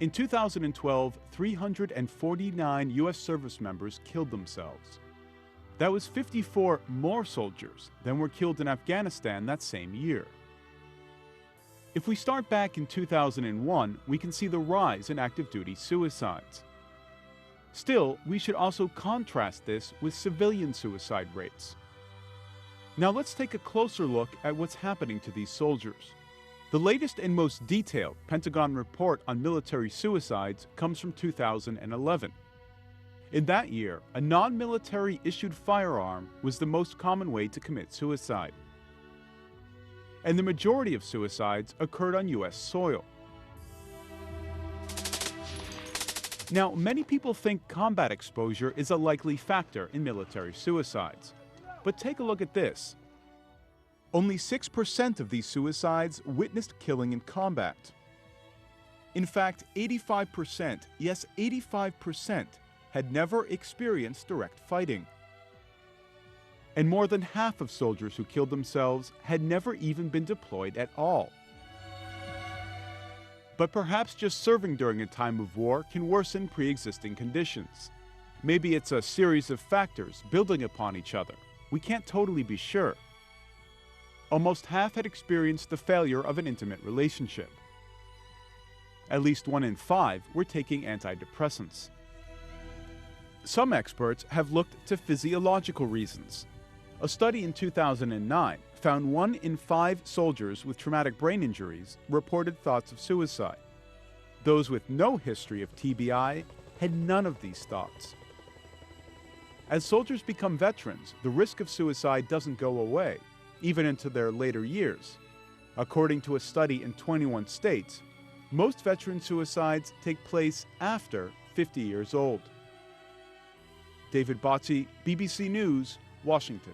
In 2012, 349 U.S. service members killed themselves. That was 54 more soldiers than were killed in Afghanistan that same year. If we start back in 2001, we can see the rise in active-duty suicides. Still, we should also contrast this with civilian suicide rates. Now let's take a closer look at what's happening to these soldiers. The latest and most detailed Pentagon report on military suicides comes from 2011. In that year, a non-military issued firearm was the most common way to commit suicide. And the majority of suicides occurred on U.S. soil. Now, many people think combat exposure is a likely factor in military suicides. But take a look at this. Only 6% of these suicides witnessed killing in combat. In fact, 85%, yes, 85%, had never experienced direct fighting. And more than half of soldiers who killed themselves had never even been deployed at all. But perhaps just serving during a time of war can worsen pre-existing conditions. Maybe it's a series of factors building upon each other. We can't totally be sure. Almost half had experienced the failure of an intimate relationship. At least 1 in 5 were taking antidepressants. Some experts have looked to physiological reasons. A study in 2009 found 1 in 5 soldiers with traumatic brain injuries reported thoughts of suicide. Those with no history of TBI had none of these thoughts. As soldiers become veterans, the risk of suicide doesn't go away, even into their later years. According to a study in 21 states, most veteran suicides take place after 50 years old. David Botzi, BBC News, Washington.